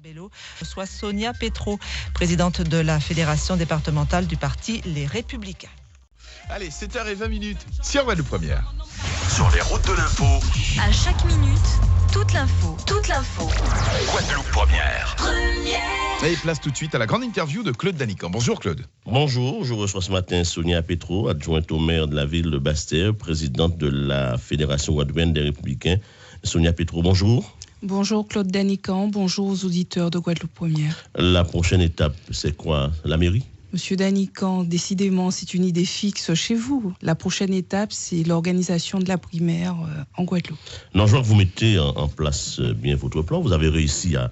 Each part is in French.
Bello, soit Sonia Petro, présidente de la fédération départementale du parti Les Républicains. Allez, 7h20 sur Guadeloupe Première. Sur les routes de l'info. À chaque minute, toute l'info. Guadeloupe Première. Et place tout de suite à la grande interview de Claude Danican. Bonjour Claude. Bonjour, je reçois ce matin Sonia Petro, adjointe au maire de la ville de Basse-Terre, présidente de la Fédération guadeloupéenne des Républicains. Sonia Petro, bonjour. Bonjour Claude Danican, bonjour aux auditeurs de Guadeloupe Première. La prochaine étape, c'est quoi? La mairie? Monsieur Danican, décidément, c'est une idée fixe chez vous. La prochaine étape, c'est l'organisation de la primaire en Guadeloupe. Non, je vois que vous mettez en place bien votre plan. Vous avez réussi à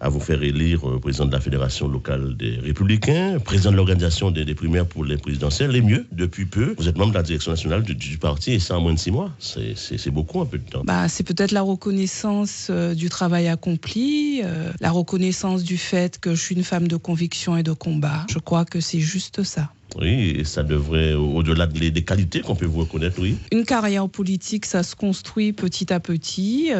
vous faire élire président de la Fédération locale des Républicains, président de l'organisation des primaires pour les présidentielles, et mieux, depuis peu. Vous êtes membre de la direction nationale du parti, et ça en moins de 6 mois. C'est beaucoup, un peu de temps. C'est peut-être la reconnaissance du travail accompli, la reconnaissance du fait que je suis une femme de conviction et de combat. Je crois que c'est juste ça. Oui, et ça devrait, au-delà des qualités qu'on peut vous reconnaître, oui. Une carrière politique, ça se construit petit à petit.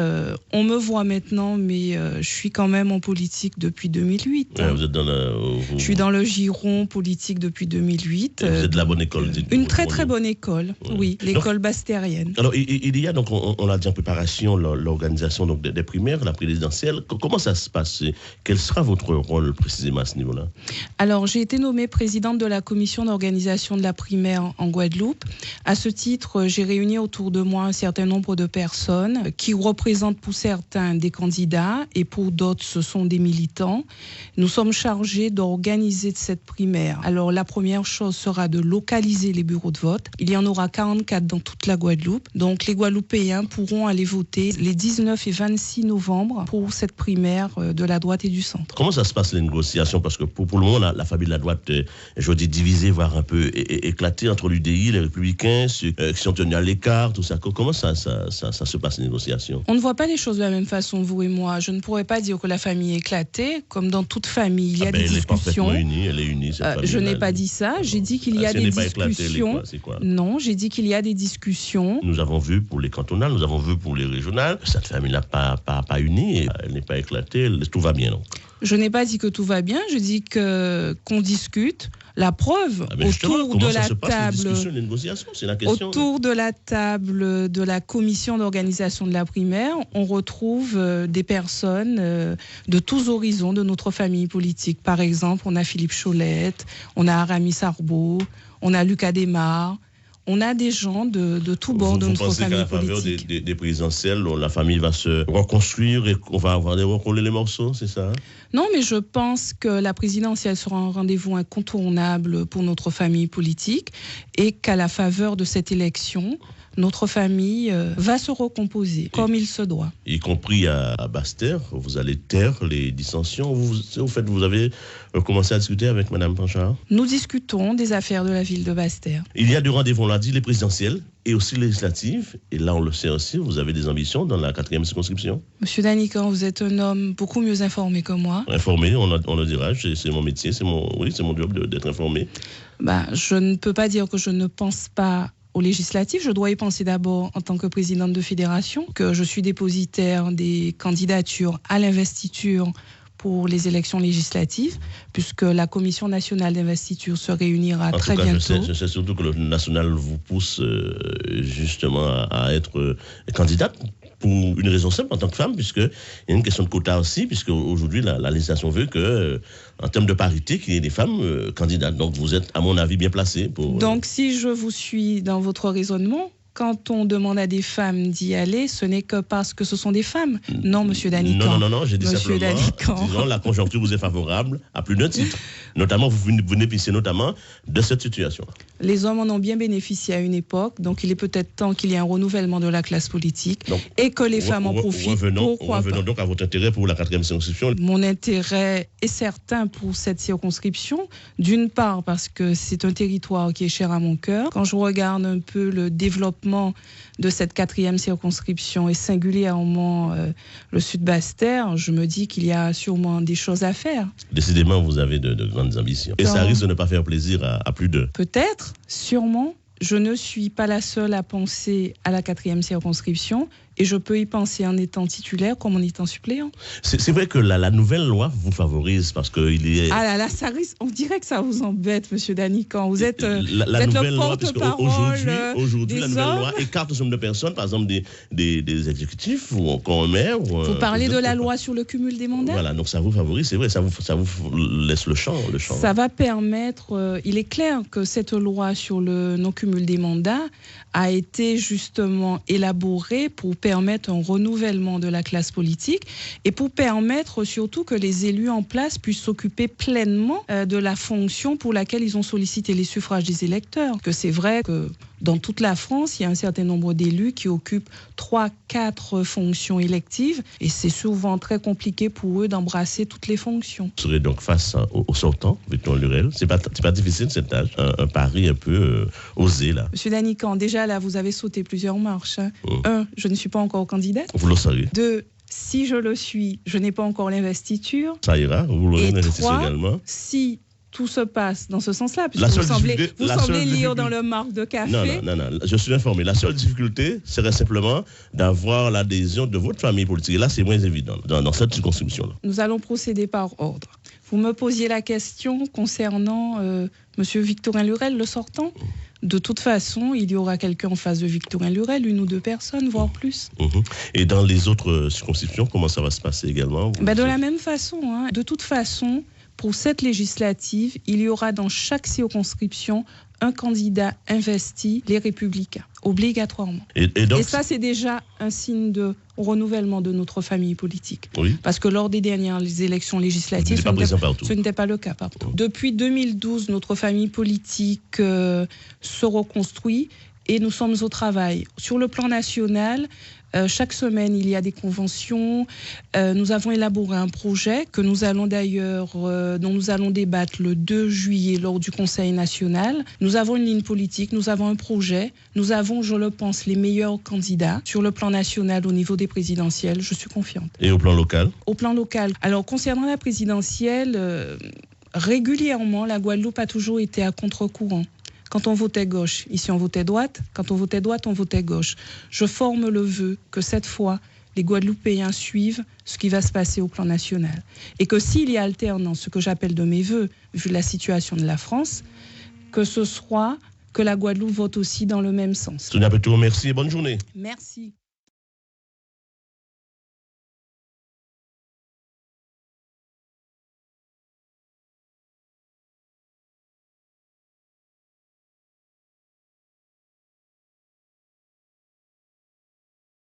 On me voit maintenant, mais je suis quand même en politique depuis 2008. Ouais, vous êtes dans Je suis dans le giron politique depuis 2008. Vous êtes de la bonne école. Une très très bonne école, oui, l'école basse-terrienne. Alors, il y a donc, on l'a dit en préparation, l'organisation donc, des primaires, la présidentielle. Comment ça se passe? Quel sera votre rôle précisément à ce niveau-là? Alors, j'ai été nommée présidente de la commission d'organisation de la primaire en Guadeloupe. À ce titre, j'ai réuni autour de moi un certain nombre de personnes qui représentent pour certains des candidats et pour d'autres ce sont des militants. Nous sommes chargés d'organiser cette primaire. Alors la première chose sera de localiser les bureaux de vote. Il y en aura 44 dans toute la Guadeloupe. Donc les Guadeloupéens pourront aller voter les 19 et 26 novembre pour cette primaire de la droite et du centre. Comment ça se passe les négociations? Parce que pour le moment, la famille de la droite, je dis divisée, voire un peu éclatée entre l'UDI, les Républicains, ceux qui sont tenus à l'écart, tout ça. Comment ça se passe les négociations? On ne voit pas les choses de la même façon, vous et moi. Je ne pourrais pas dire que la famille est éclatée. Comme dans toute famille, il y a des discussions. Elle est unie, je n'ai pas dit ça. J'ai dit qu'il y a des discussions. Non, j'ai dit qu'il y a des discussions. Nous avons vu pour les cantonales, nous avons vu pour les régionales. Cette famille n'a pas unie, elle n'est pas éclatée, tout va bien. Donc. Je n'ai pas dit que tout va bien, je dis qu'on discute. La preuve, autour de la table, autour de la table de la commission d'organisation de la primaire, on retrouve des personnes de tous horizons de notre famille politique. Par exemple, on a Philippe Cholette, on a Aramis Arbaud, on a Lucas Desmar. On a des gens de tous bords de notre famille politique. Vous pensez qu'à la faveur des présidentielles, la famille va se reconstruire et qu'on va avoir recoller les morceaux, c'est ça? Non, mais je pense que la présidentielle sera un rendez-vous incontournable pour notre famille politique et qu'à la faveur de cette élection, notre famille va se recomposer comme il se doit. Y compris à Basse-Terre, vous allez taire les dissensions. Vous avez commencé à discuter avec Mme Panchard? Nous discutons des affaires de la ville de Basse-Terre. Il y a deux rendez-vous, on l'a dit, les présidentielles et aussi les législatives. Et là, on le sait aussi, vous avez des ambitions dans la 4e circonscription. Monsieur Danican, vous êtes un homme beaucoup mieux informé que moi. Informé, on le dira, c'est mon métier, c'est mon job d'être informé. Je ne peux pas dire que je ne pense pas aux législatives. Je dois y penser d'abord en tant que présidente de fédération, que je suis dépositaire des candidatures à l'investiture pour les élections législatives, puisque la commission nationale d'investiture se réunira très bientôt. Je sais surtout que le national vous pousse justement à être candidate pour une raison simple en tant que femme, puisqu'il y a une question de quota aussi, puisque aujourd'hui la législation veut que, en termes de parité, qu'il y ait des femmes candidates. Donc vous êtes, à mon avis, bien placée pour... Donc si je vous suis dans votre raisonnement, quand on demande à des femmes d'y aller, ce n'est que parce que ce sont des femmes. Non, monsieur Danican. Non, j'ai dit monsieur simplement, disons, la conjoncture vous est favorable à plus d'un titre. Notamment, vous bénéficiez notamment de cette situation. Les hommes en ont bien bénéficié à une époque, donc il est peut-être temps qu'il y ait un renouvellement de la classe politique et que les femmes en profitent. Revenons donc à votre intérêt pour la 4e circonscription. Mon intérêt est certain pour cette circonscription, d'une part parce que c'est un territoire qui est cher à mon cœur. Quand je regarde un peu le développement de cette 4e circonscription et singulièrement le sud Basse-Terre, je me dis qu'il y a sûrement des choses à faire. Décidément, vous avez de grandes ambitions. Et ça risque de ne pas faire plaisir à plus de... Peut-être, sûrement. Je ne suis pas la seule à penser à la 4e circonscription. Et je peux y penser en étant titulaire comme en étant suppléant. C'est vrai que la nouvelle loi vous favorise parce qu'il y a... Ah là là, ça risque, on dirait que ça vous embête, monsieur Danican. Vous êtes, la vous êtes nouvelle le loi, parce porte-parole qu'aujourd'hui, la des nouvelle hommes. loi écarte un certain nombre de personnes, par exemple des exécutifs ou encore un maire. Vous parlez de la loi sur le cumul des mandats? Voilà, donc ça vous favorise, c'est vrai, ça vous laisse le champ. Ça va permettre, il est clair que cette loi sur le non-cumul des mandats a été justement élaborée pour permettre un renouvellement de la classe politique et pour permettre surtout que les élus en place puissent s'occuper pleinement de la fonction pour laquelle ils ont sollicité les suffrages des électeurs. Que c'est vrai que dans toute la France, il y a un certain nombre d'élus qui occupent 3-4 fonctions électives et c'est souvent très compliqué pour eux d'embrasser toutes les fonctions. Vous serez donc face au sortant, Victor Lurel. C'est pas difficile cet âge, un pari un peu osé là. Monsieur Danican, déjà là, vous avez sauté plusieurs marches. Hein. 1, je ne suis pas encore candidate. Vous le savez. 2, si je le suis, je n'ai pas encore l'investiture. Ça ira, vous l'aurez l'investiture également. Si tout se passe dans ce sens-là, puisque vous semblez lire dans le marque de café. Non, je suis informé. La seule difficulté serait simplement d'avoir l'adhésion de votre famille politique. Et là, c'est moins évident dans cette circonscription-là. Nous allons procéder par ordre. Vous me posiez la question concernant Monsieur Victorin Lurel, le sortant. De toute façon, il y aura quelqu'un en face de Victorin Lurel, 1 ou 2 personnes, voire plus. Et dans les autres circonscriptions, comment ça va se passer également? De la même façon. Hein. De toute façon, pour cette législative, il y aura dans chaque circonscription un candidat investi, les Républicains, obligatoirement. Et ça, c'est déjà un signe de renouvellement de notre famille politique. Oui. Parce que lors des dernières élections législatives, ce n'était pas le cas partout. Depuis 2012, notre famille politique se reconstruit et nous sommes au travail. Sur le plan national, chaque semaine, il y a des conventions. Nous avons élaboré un projet que nous allons d'ailleurs, dont nous allons débattre le 2 juillet lors du Conseil national. Nous avons une ligne politique, nous avons un projet. Nous avons, je le pense, les meilleurs candidats sur le plan national au niveau des présidentielles. Je suis confiante. Et au plan local? Au plan local. Alors, concernant la présidentielle, régulièrement, la Guadeloupe a toujours été à contre-courant. Quand on votait gauche, ici on votait droite. Quand on votait droite, on votait gauche. Je forme le vœu que cette fois, les Guadeloupéens suivent ce qui va se passer au plan national. Et que s'il y a alternance, ce que j'appelle de mes vœux, vu la situation de la France, que ce soit que la Guadeloupe vote aussi dans le même sens. Sonia Petrou, merci et bonne journée. Merci.